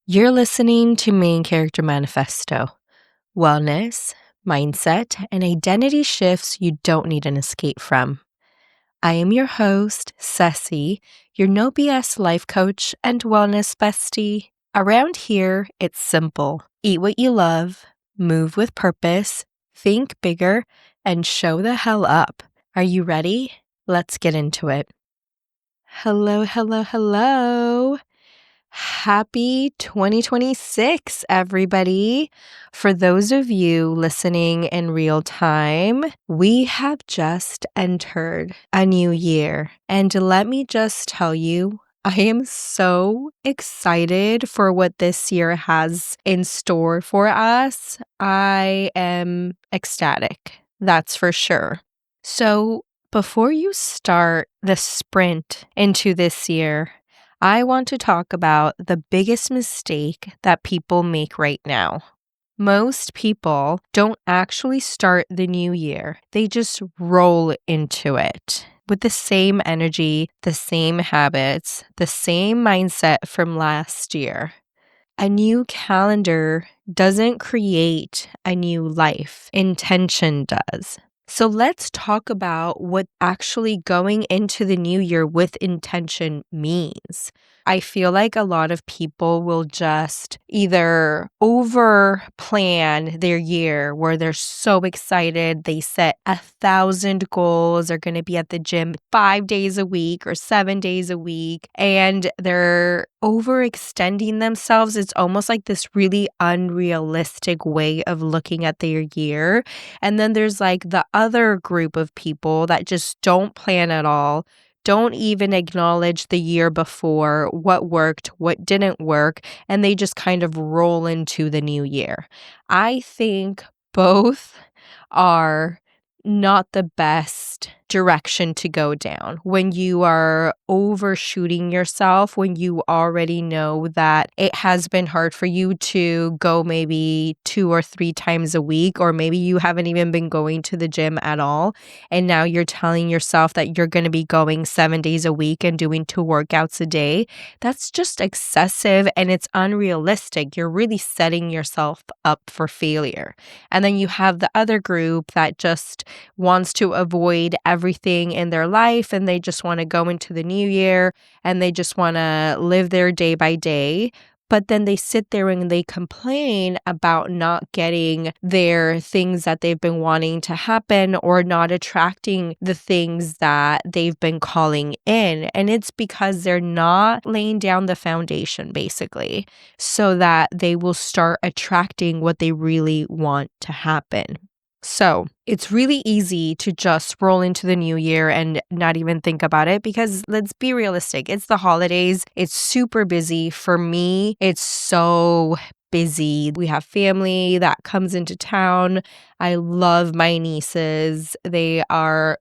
You're listening to Main Character Manifesto. Wellness, mindset, and identity shifts you don't need an escape from. I am your host, Ceci, your no BS life coach and wellness bestie. Around here, it's simple. Eat what you love, move with purpose, think bigger, and show the hell up. Are you ready? Let's get into it. Hello. Happy 2026, everybody. For those of you listening in real time, we have just entered a new year. And let me just tell you, I am so excited for what this year has in store for us. I am ecstatic, that's for sure. So, before you start the sprint into this year, I want to talk about the biggest mistake that people make right now. Most people don't actually start the new year. They just roll into it with the same energy, the same habits, the same mindset from last year. A new calendar doesn't create a new life. Intention does. So let's talk about what actually going into the new year with intention means. I feel like a lot of people will just either over plan their year where they're so excited. They set 1,000 goals. They're going to be at the gym 5 days a week or 7 days a week, and they're overextending themselves. It's almost like this really unrealistic way of looking at their year. And then there's like the other group of people that just don't plan at all, don't even acknowledge the year before, what worked, what didn't work, and they just kind of roll into the new year. I think both are not the best direction to go down. When you are overshooting yourself, when you already know that it has been hard for you to go maybe 2 or 3 times a week, or maybe you haven't even been going to the gym at all, and now you're telling yourself that you're going to be going 7 days a week and doing 2 workouts a day, that's just excessive and it's unrealistic. You're really setting yourself up for failure. And then you have the other group that just wants to avoid everything in their life, and they just want to go into the new year and they just want to live their day by day. But then they sit there and they complain about not getting their things that they've been wanting to happen, or not attracting the things that they've been calling in. And it's because they're not laying down the foundation, basically, so that they will start attracting what they really want to happen. So it's really easy to just roll into the new year and not even think about it, because let's be realistic. It's the holidays. It's super busy. For me, it's so busy. We have family that comes into town. I love my nieces. They are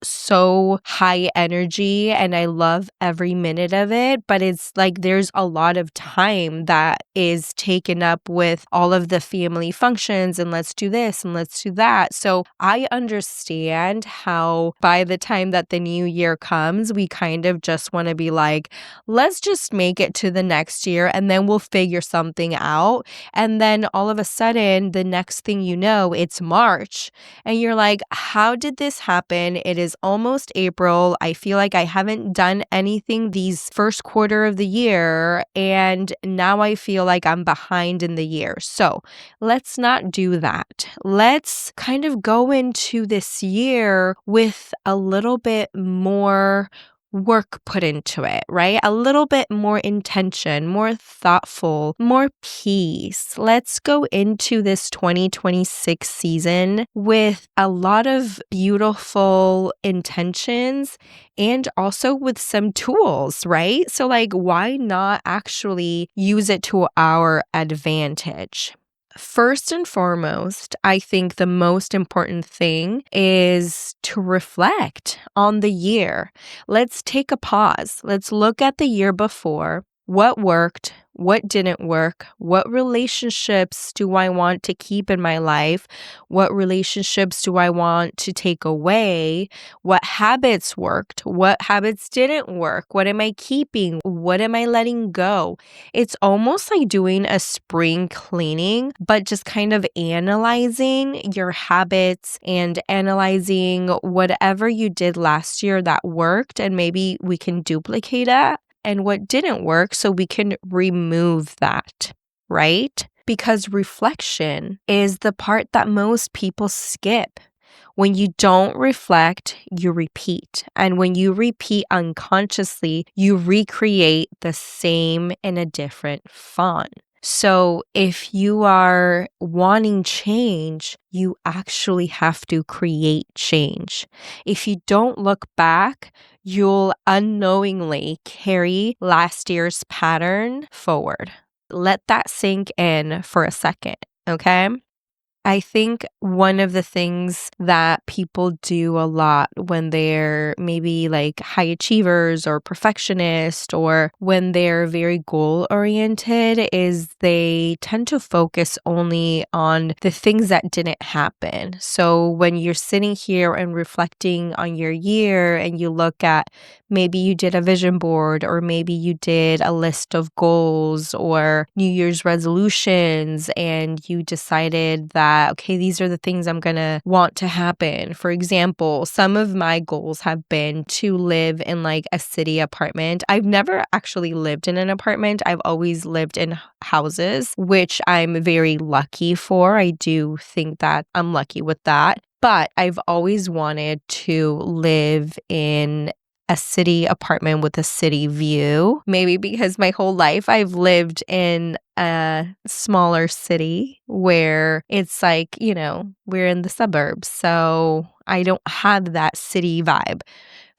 so high energy and I love every minute of it, but it's like there's a lot of time that is taken up with all of the family functions and let's do this and let's do that. So I understand how by the time that the new year comes, we kind of just want to be like, let's just make it to the next year and then we'll figure something out. And then all of a sudden, the next thing you know, it's March and you're like, how did this happen? It is almost April. I feel like I haven't done anything these first quarter of the year, and now I feel like I'm behind in the year. So let's not do that. Let's kind of go into this year with a little bit more work put into it, right? A little bit more intention, more thoughtful, more peace. Let's go into this 2026 season with a lot of beautiful intentions and also with some tools, right? So like, why not actually use it to our advantage? First and foremost, I think the most important thing is to reflect on the year. Let's take a pause. Let's look at the year before What worked? What didn't work? What relationships do I want to keep in my life? What relationships do I want to take away? What habits worked? What habits didn't work? What am I keeping? What am I letting go? It's almost like doing a spring cleaning, but just kind of analyzing your habits and analyzing whatever you did last year that worked, and maybe we can duplicate it, and what didn't work so we can remove that, right? Because reflection is the part that most people skip. When you don't reflect, you repeat. And when you repeat unconsciously, you recreate the same in a different font. So if you are wanting change, you actually have to create change. If you don't look back, you'll unknowingly carry last year's pattern forward. Let that sink in for a second, okay? I think one of the things that people do a lot when they're maybe like high achievers or perfectionist, or when they're very goal oriented, is they tend to focus only on the things that didn't happen. So when you're sitting here and reflecting on your year and you look at maybe you did a vision board, or maybe you did a list of goals or New Year's resolutions, and you decided that, okay, these are the things I'm going to want to happen. For example, some of my goals have been to live in like a city apartment. I've never actually lived in an apartment. I've always lived in houses, which I'm very lucky for. I do think that I'm lucky with that. But I've always wanted to live in a city apartment with a city view. Maybe because my whole life I've lived in a smaller city where it's like, we're in the suburbs. So I don't have that city vibe.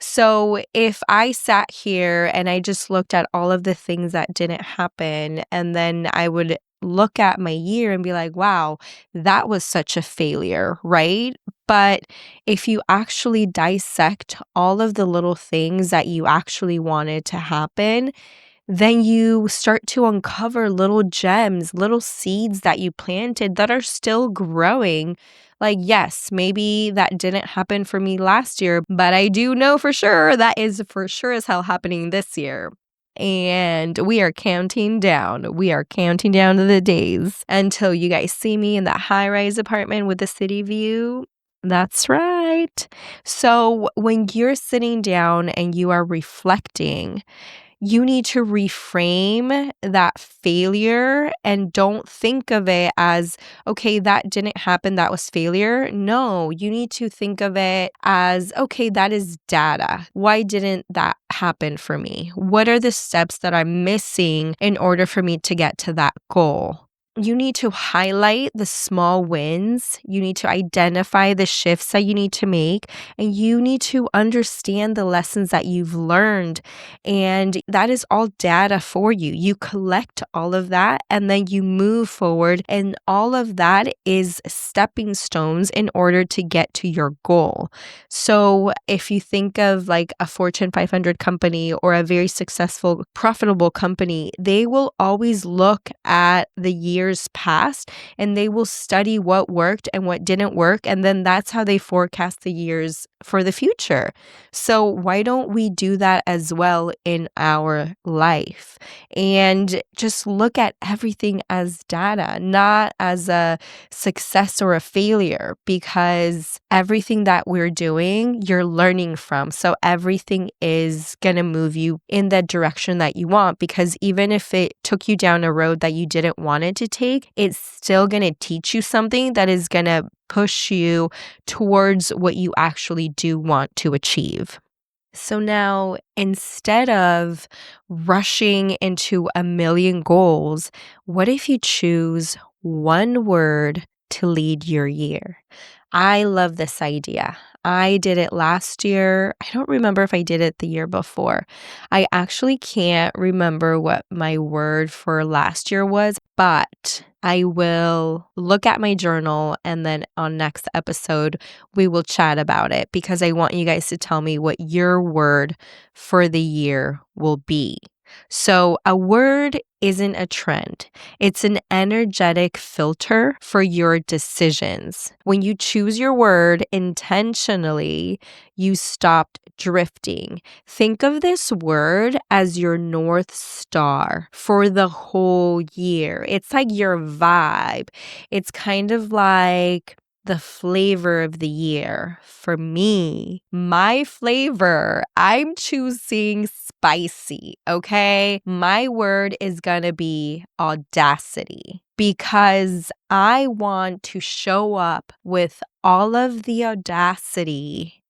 So if I sat here and I just looked at all of the things that didn't happen, and then I would look at my year and be like, wow, that was such a failure, right? But if you actually dissect all of the little things that you actually wanted to happen, then you start to uncover little gems, little seeds that you planted that are still growing. Like, yes, maybe that didn't happen for me last year, but I do know for sure that is for sure as hell happening this year. And we are counting down. We are counting down to the days until you guys see me in that high-rise apartment with the city view. That's right. So when you're sitting down and you are reflecting, you need to reframe that failure and don't think of it as, okay, that didn't happen, that was failure. No, you need to think of it as, okay, that is data. Why didn't that happen for me? What are the steps that I'm missing in order for me to get to that goal? You need to highlight the small wins. You need to identify the shifts that you need to make, and you need to understand the lessons that you've learned. And that is all data for you. You collect all of that and then you move forward. And all of that is stepping stones in order to get to your goal. So if you think of like a Fortune 500 company or a very successful, profitable company, they will always look at the years past and they will study what worked and what didn't work. And then that's how they forecast the years for the future. So why don't we do that as well in our life? And just look at everything as data, not as a success or a failure, because everything that we're doing, you're learning from. So everything is going to move you in the direction that you want, because even if it took you down a road that you didn't want it to take, it's still going to teach you something that is going to push you towards what you actually do want to achieve. So now, instead of rushing into a million goals, what if you choose one word to lead your year? I love this idea. I did it last year. I don't remember if I did it the year before. I actually can't remember what my word for last year was, but I will look at my journal, and then on next episode, we will chat about it, because I want you guys to tell me what your word for the year will be. So, a word isn't a trend. It's an energetic filter for your decisions. When you choose your word intentionally, you stopped drifting. Think of this word as your North Star for the whole year. It's like your vibe. It's kind of like the flavor of the year. For me, my flavor, I'm choosing spicy, okay? My word is gonna be audacity because I want to show up with all of the audacity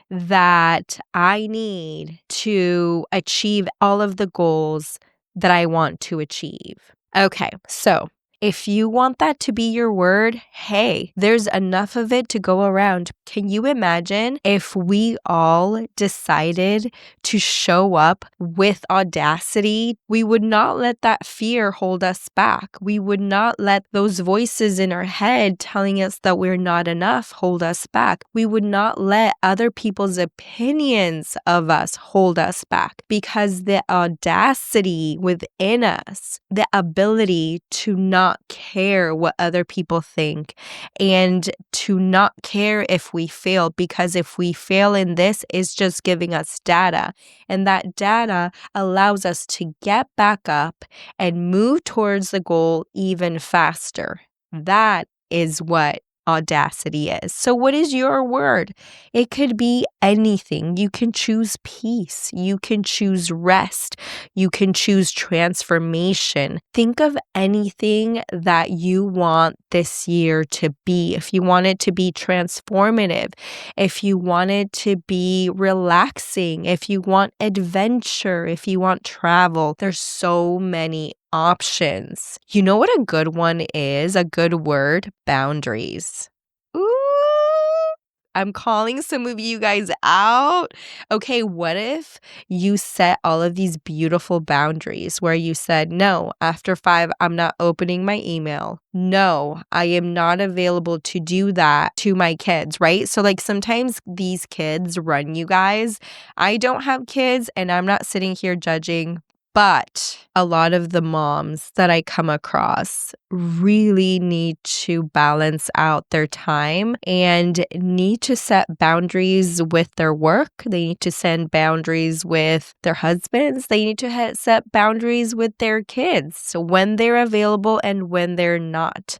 that I need to achieve all of the goals that I want to achieve. Okay, so if you want that to be your word, hey, there's enough of it to go around. Can you imagine if we all decided to show up with audacity? We would not let that fear hold us back. We would not let those voices in our head telling us that we're not enough hold us back. We would not let other people's opinions of us hold us back because the audacity within us, the ability to not care what other people think and to not care if we fail, because if we fail in this, it's just giving us data. And that data allows us to get back up and move towards the goal even faster. That is what audacity is. So, what is your word? It could be anything. You can choose peace. You can choose rest. You can choose transformation. Think of anything that you want this year to be. If you want it to be transformative, if you want it to be relaxing, if you want adventure, if you want travel, there's so many options. You know what a good one is? A good word? Boundaries. Ooh, I'm calling some of you guys out. Okay, what if you set all of these beautiful boundaries where you said, no, after 5, I'm not opening my email. No, I am not available to do that to my kids, right? So, like, sometimes these kids run you guys. I don't have kids and I'm not sitting here judging. But a lot of the moms that I come across really need to balance out their time and need to set boundaries with their work. They need to set boundaries with their husbands. They need to set boundaries with their kids. So when they're available and when they're not.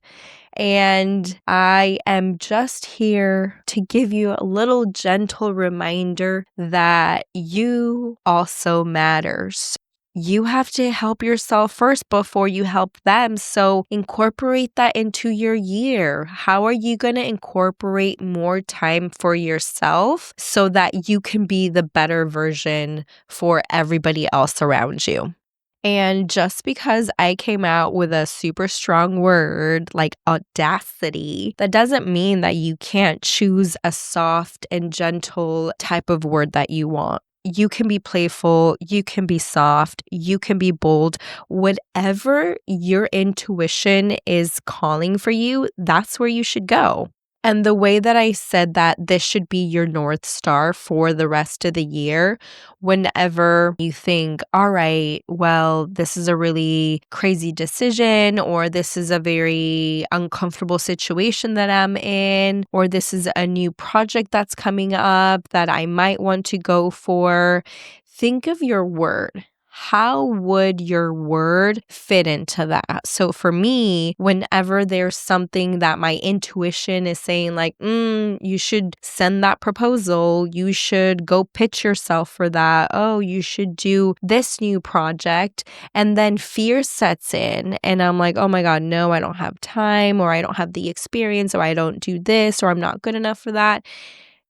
And I am just here to give you a little gentle reminder that you also matters. You have to help yourself first before you help them. So incorporate that into your year. How are you going to incorporate more time for yourself so that you can be the better version for everybody else around you? And just because I came out with a super strong word like audacity, that doesn't mean that you can't choose a soft and gentle type of word that you want. You can be playful, you can be soft, you can be bold. Whatever your intuition is calling for you, that's where you should go. And the way that I said that this should be your North Star for the rest of the year, whenever you think, all right, well, this is a really crazy decision, or this is a very uncomfortable situation that I'm in, or this is a new project that's coming up that I might want to go for, think of your word. How would your word fit into that? So for me, whenever there's something that my intuition is saying like, you should send that proposal, you should go pitch yourself for that, oh, you should do this new project, and then fear sets in and I'm like, oh my God, no, I don't have time, or I don't have the experience, or I don't do this, or I'm not good enough for that.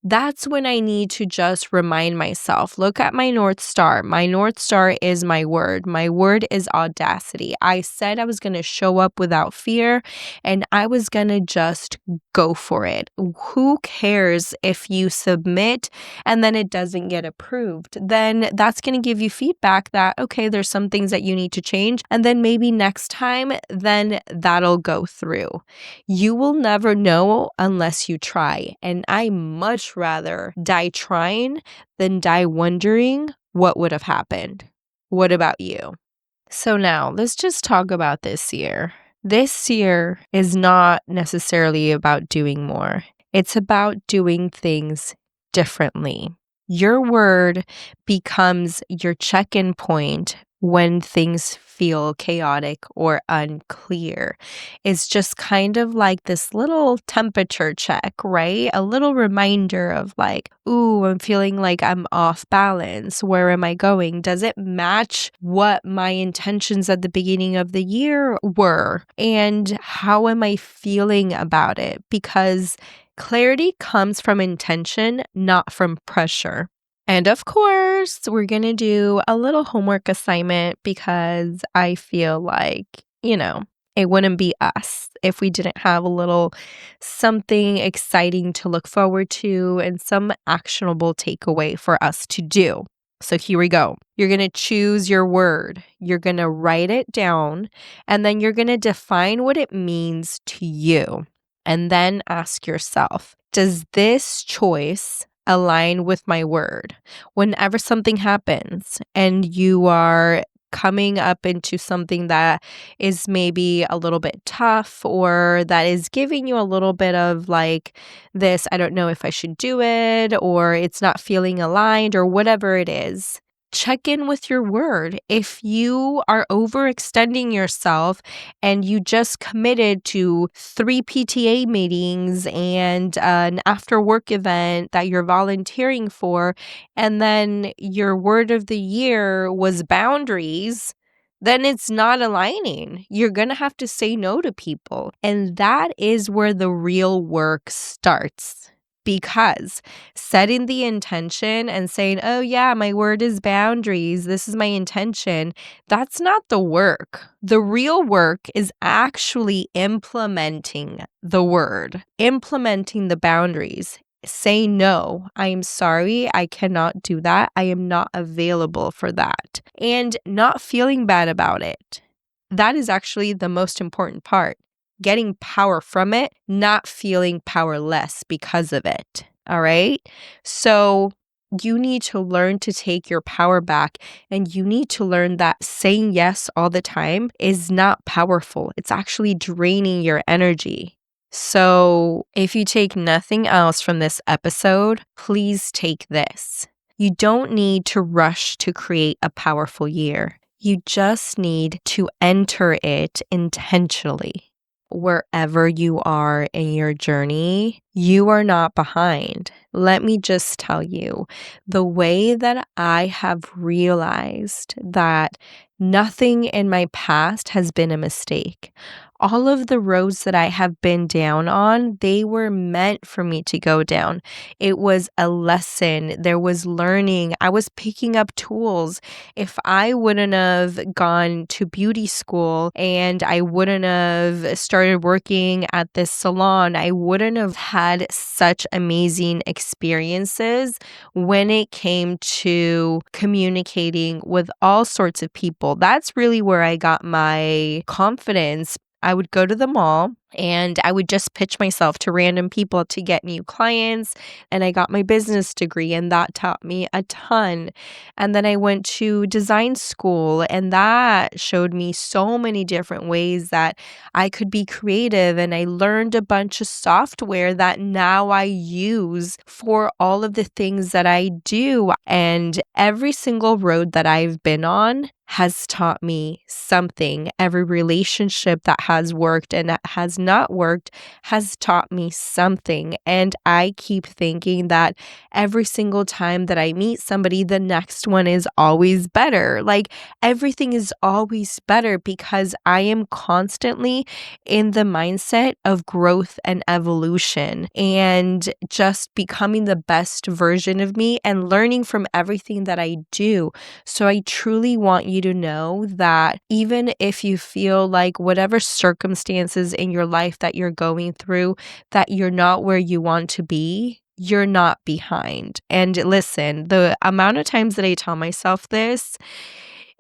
That's when I need to just remind myself, look at my North Star. My North Star is my word. My word is audacity. I said I was going to show up without fear and I was going to just go for it. Who cares if you submit and then it doesn't get approved? Then that's going to give you feedback that, okay, there's some things that you need to change. And then maybe next time, then that'll go through. You will never know unless you try. And I much rather die trying than die wondering what would have happened. What about you? So now let's just talk about this year. This year is not necessarily about doing more. It's about doing things differently. Your word becomes your check-in point when things feel chaotic or unclear. It's just kind of like this little temperature check, right? A little reminder of like, ooh, I'm feeling like I'm off balance. Where am I going? Does it match what my intentions at the beginning of the year were? And how am I feeling about it? Because clarity comes from intention, not from pressure. And of course, we're going to do a little homework assignment because I feel like, it wouldn't be us if we didn't have a little something exciting to look forward to and some actionable takeaway for us to do. So here we go. You're going to choose your word. You're going to write it down, and then you're going to define what it means to you. And then ask yourself, does this choice align with my word? Whenever something happens and you are coming up into something that is maybe a little bit tough or that is giving you a little bit of like this, I don't know if I should do it, or it's not feeling aligned or whatever it is, check in with your word. If you are overextending yourself and you just committed to 3 PTA meetings and an after work event that you're volunteering for, and then your word of the year was boundaries, then it's not aligning. You're going to have to say no to people. And that is where the real work starts. Because setting the intention and saying, oh, yeah, my word is boundaries, this is my intention, that's not the work. The real work is actually implementing the word, implementing the boundaries. Say no, I am sorry, I cannot do that. I am not available for that. And not feeling bad about it. That is actually the most important part. Getting power from it, not feeling powerless because of it. All right? So you need to learn to take your power back, and you need to learn that saying yes all the time is not powerful. It's actually draining your energy. So if you take nothing else from this episode, please take this. You don't need to rush to create a powerful year. You just need to enter it intentionally. Wherever you are in your journey, you are not behind. Let me just tell you, the way that I have realized that nothing in my past has been a mistake. All of the roads that I have been down on, they were meant for me to go down. It was a lesson. There was learning. I was picking up tools. If I wouldn't have gone to beauty school and I wouldn't have started working at this salon, I wouldn't have had such amazing experiences when it came to communicating with all sorts of people. That's really where I got my confidence. I would go to the mall and I would just pitch myself to random people to get new clients. And I got my business degree, and that taught me a ton. And then I went to design school, and that showed me so many different ways that I could be creative. And I learned a bunch of software that now I use for all of the things that I do. And every single road that I've been on has taught me something. Every relationship that has worked and that has not worked has taught me something. And I keep thinking that every single time that I meet somebody, the next one is always better. Like everything is always better because I am constantly in the mindset of growth and evolution and just becoming the best version of me and learning from everything that I do. So I truly want you to know that even if you feel like whatever circumstances in your life that you're going through, that you're not where you want to be, you're not behind. And listen, the amount of times that I tell myself this,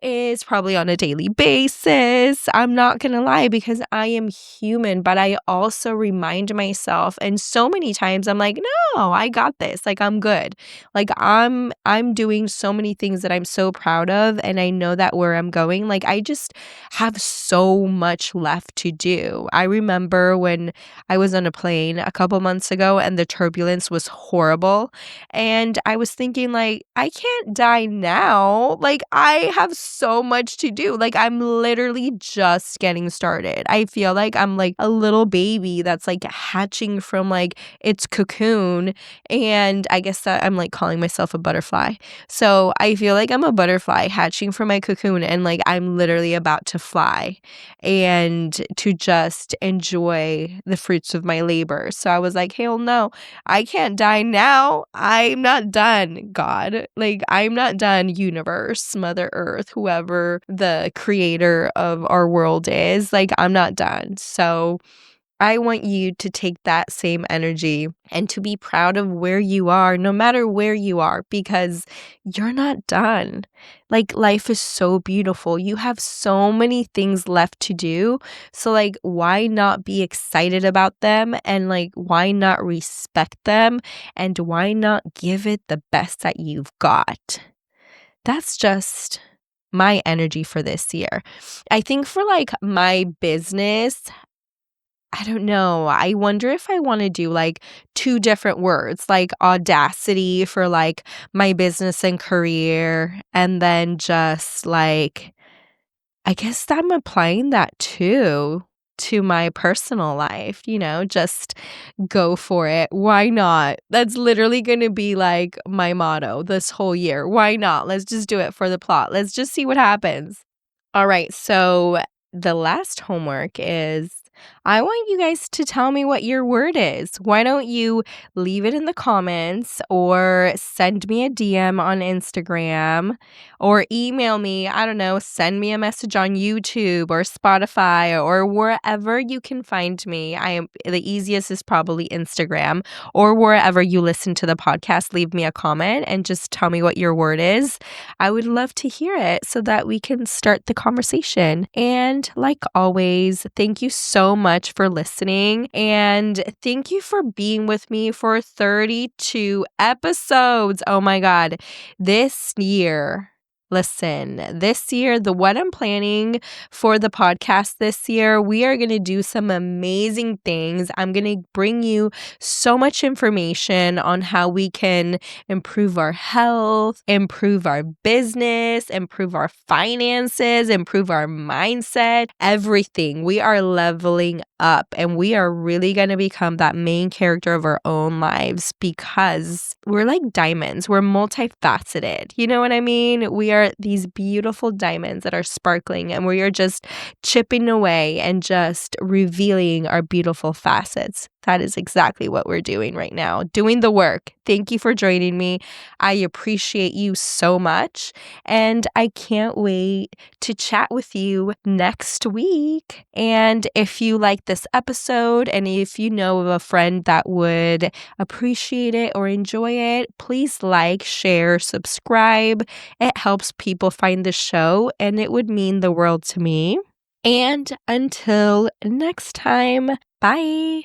is probably on a daily basis. I'm not gonna lie because I am human, but I also remind myself, and so many times I'm like, "No, I got this. Like, I'm good." Like, I'm doing so many things that I'm so proud of, and I know that where I'm going, like, I just have so much left to do. I remember when I was on a plane a couple months ago and the turbulence was horrible, and I was thinking like, "I can't die now." Like, I have so much to do. Like, I'm literally just getting started. I feel like I'm like a little baby that's like hatching from like its cocoon, and I guess that I'm like calling myself a butterfly. So I feel like I'm a butterfly hatching from my cocoon and like I'm literally about to fly and to just enjoy the fruits of my labor. So I was like, hell no, I can't die now. I'm not done, God. Like, I'm not done, universe, Mother Earth, whoever the creator of our world is. Like, I'm not done. So I want you to take that same energy and to be proud of where you are, no matter where you are, because you're not done. Like, life is so beautiful. You have so many things left to do. So, like, why not be excited about them? And, like, why not respect them? And why not give it the best that you've got? That's just my energy for this year. I think for like my business, I don't know. I wonder if I wanna do, like, 2 different words, like audacity for, like, my business and career, and then just, like, I guess that I'm applying that too to my personal life, just go for it. Why not? That's literally gonna be, like, my motto this whole year. Why not? Let's just do it for the plot. Let's just see what happens. All right, so the last homework is I want you guys to tell me what your word is. Why don't you leave it in the comments or send me a DM on Instagram or email me? I don't know, send me a message on YouTube or Spotify or wherever you can find me. The easiest is probably Instagram or wherever you listen to the podcast. Leave me a comment and just tell me what your word is. I would love to hear it so that we can start the conversation. And like always, thank you so much for listening. And thank you for being with me for 32 episodes. Oh my God. This year, listen, this year, what I'm planning for the podcast this year, we are going to do some amazing things. I'm going to bring you so much information on how we can improve our health, improve our business, improve our finances, improve our mindset, everything. We are leveling up and we are really going to become that main character of our own lives because we're like diamonds. We're multifaceted. You know what I mean? We are these beautiful diamonds that are sparkling and we are just chipping away and just revealing our beautiful facets. That is exactly what we're doing right now, doing the work. Thank you for joining me. I appreciate you so much. And I can't wait to chat with you next week. And if you like this episode and if you know of a friend that would appreciate it or enjoy it, please like, share, subscribe. It helps people find the show and it would mean the world to me. And until next time, bye.